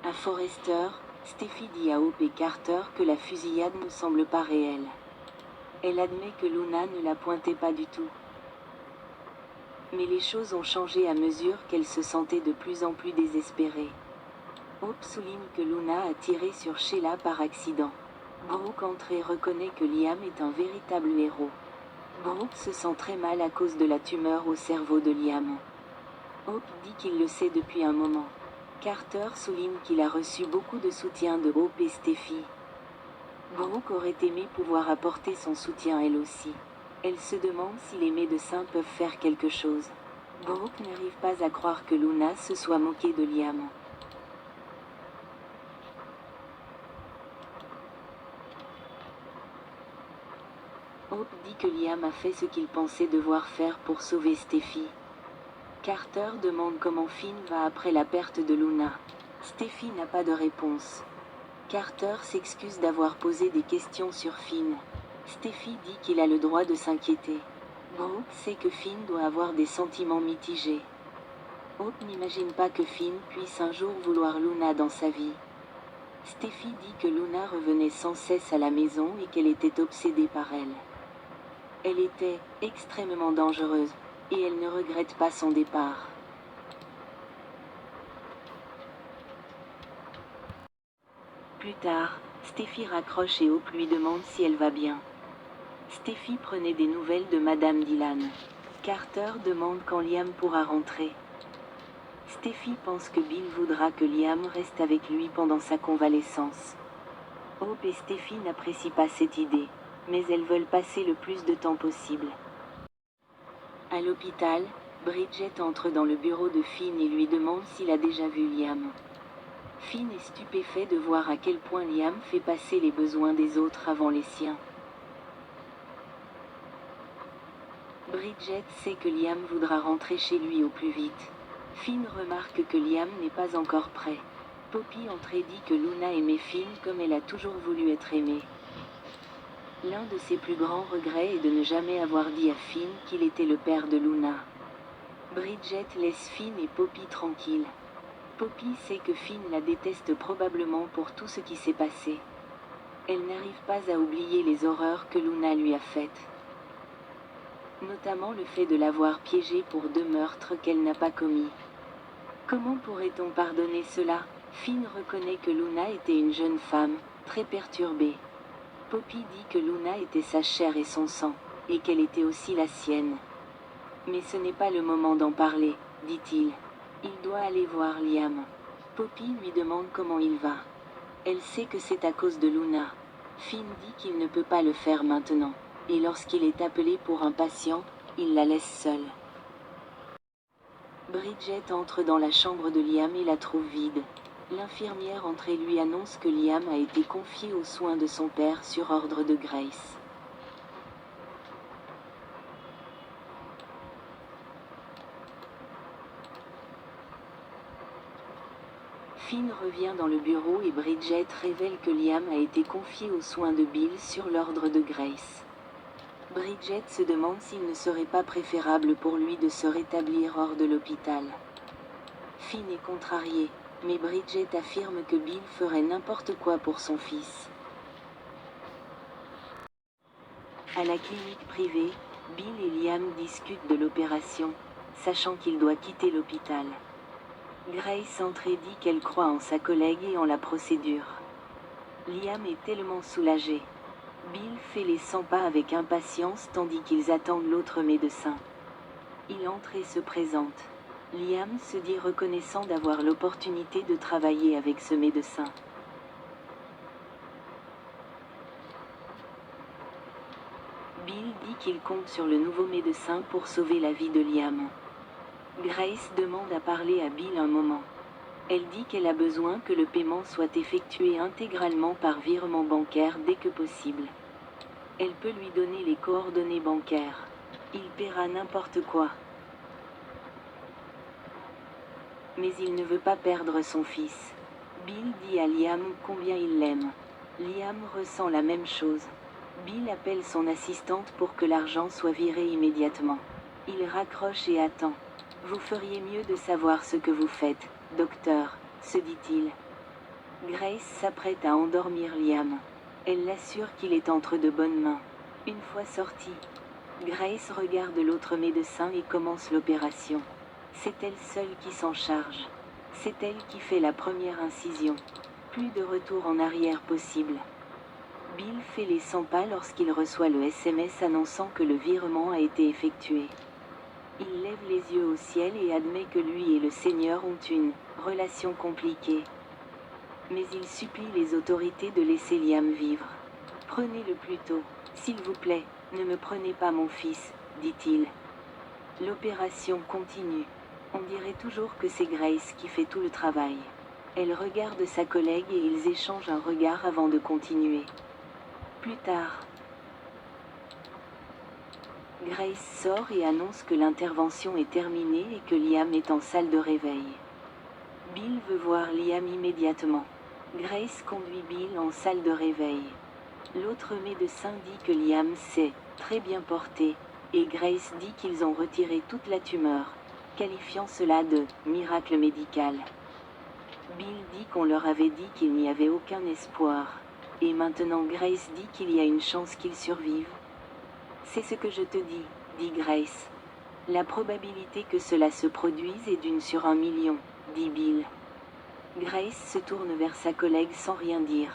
À Forrester, Steffi dit à Hope et Carter que la fusillade ne semble pas réelle. Elle admet que Luna ne la pointait pas du tout. Mais les choses ont changé à mesure qu'elle se sentait de plus en plus désespérée. Hope souligne que Luna a tiré sur Sheila par accident. Brooke entre et reconnaît que Liam est un véritable héros. Brooke se sent très mal à cause de la tumeur au cerveau de Liam. Hope dit qu'il le sait depuis un moment. Carter souligne qu'il a reçu beaucoup de soutien de Hope et Steffi. Brooke aurait aimé pouvoir apporter son soutien elle aussi. Elle se demande si les médecins peuvent faire quelque chose. Brooke n'arrive pas à croire que Luna se soit moquée de Liam. Hope dit que Liam a fait ce qu'il pensait devoir faire pour sauver Steffi. Carter demande comment Finn va après la perte de Luna. Steffi n'a pas de réponse. Carter s'excuse d'avoir posé des questions sur Finn. Steffi dit qu'il a le droit de s'inquiéter. Brooke sait que Finn doit avoir des sentiments mitigés. Hope n'imagine pas que Finn puisse un jour vouloir Luna dans sa vie. Steffi dit que Luna revenait sans cesse à la maison et qu'elle était obsédée par elle. Elle était extrêmement dangereuse, et elle ne regrette pas son départ. Plus tard, Steffi raccroche et Hope lui demande si elle va bien. Steffi prenait des nouvelles de Madame Dillon. Carter demande quand Liam pourra rentrer. Steffi pense que Bill voudra que Liam reste avec lui pendant sa convalescence. Hope et Steffi n'apprécient pas cette idée, mais elles veulent passer le plus de temps possible. À l'hôpital, Bridget entre dans le bureau de Finn et lui demande s'il a déjà vu Liam. Finn est stupéfait de voir à quel point Liam fait passer les besoins des autres avant les siens. Bridget sait que Liam voudra rentrer chez lui au plus vite. Finn remarque que Liam n'est pas encore prêt. Poppy entre et dit que Luna aimait Finn comme elle a toujours voulu être aimée. L'un de ses plus grands regrets est de ne jamais avoir dit à Finn qu'il était le père de Luna. Bridget laisse Finn et Poppy tranquilles. Poppy sait que Finn la déteste probablement pour tout ce qui s'est passé. Elle n'arrive pas à oublier les horreurs que Luna lui a faites. Notamment le fait de l'avoir piégée pour 2 meurtres qu'elle n'a pas commis. Comment pourrait-on pardonner cela? Finn reconnaît que Luna était une jeune femme, très perturbée. Poppy dit que Luna était sa chair et son sang, et qu'elle était aussi la sienne. Mais ce n'est pas le moment d'en parler, dit-il. Il doit aller voir Liam. Poppy lui demande comment il va. Elle sait que c'est à cause de Luna. Finn dit qu'il ne peut pas le faire maintenant, et lorsqu'il est appelé pour un patient, il la laisse seule. Bridget entre dans la chambre de Liam et la trouve vide. L'infirmière entre et lui annonce que Liam a été confié aux soins de son père sur ordre de Grace. Finn revient dans le bureau et Bridget révèle que Liam a été confié aux soins de Bill sur l'ordre de Grace. Bridget se demande s'il ne serait pas préférable pour lui de se rétablir hors de l'hôpital. Finn est contrarié, mais Bridget affirme que Bill ferait n'importe quoi pour son fils. À la clinique privée, Bill et Liam discutent de l'opération, sachant qu'il doit quitter l'hôpital. Grace entre et dit qu'elle croit en sa collègue et en la procédure. Liam est tellement soulagé. Bill fait les 100 pas avec impatience tandis qu'ils attendent l'autre médecin. Il entre et se présente. Liam se dit reconnaissant d'avoir l'opportunité de travailler avec ce médecin. Bill dit qu'il compte sur le nouveau médecin pour sauver la vie de Liam. Grace demande à parler à Bill un moment. Elle dit qu'elle a besoin que le paiement soit effectué intégralement par virement bancaire dès que possible. Elle peut lui donner les coordonnées bancaires. Il paiera n'importe quoi. Mais il ne veut pas perdre son fils. Bill dit à Liam combien il l'aime. Liam ressent la même chose. Bill appelle son assistante pour que l'argent soit viré immédiatement. Il raccroche et attend. Vous feriez mieux de savoir ce que vous faites, docteur, se dit-il. Grace s'apprête à endormir Liam. Elle l'assure qu'il est entre de bonnes mains. Une fois sortie, Grace regarde l'autre médecin et commence l'opération. C'est elle seule qui s'en charge. C'est elle qui fait la première incision. Plus de retour en arrière possible. Bill fait les 100 pas lorsqu'il reçoit le SMS annonçant que le virement a été effectué. Il lève les yeux au ciel et admet que lui et le Seigneur ont une relation compliquée. Mais il supplie les autorités de laisser Liam vivre. Prenez-le plus tôt, s'il vous plaît, ne me prenez pas mon fils, dit-il. L'opération continue. On dirait toujours que c'est Grace qui fait tout le travail. Elle regarde sa collègue et ils échangent un regard avant de continuer. Plus tard, Grace sort et annonce que l'intervention est terminée et que Liam est en salle de réveil. Bill veut voir Liam immédiatement. Grace conduit Bill en salle de réveil. L'autre médecin dit que Liam s'est très bien porté, et Grace dit qu'ils ont retiré toute la tumeur, qualifiant cela de miracle médical. Bill dit qu'on leur avait dit qu'il n'y avait aucun espoir, et maintenant Grace dit qu'il y a une chance qu'il survive. C'est ce que je te dis, dit Grace. La probabilité que cela se produise est d'1 sur 1 million, dit Bill. Grace se tourne vers sa collègue sans rien dire.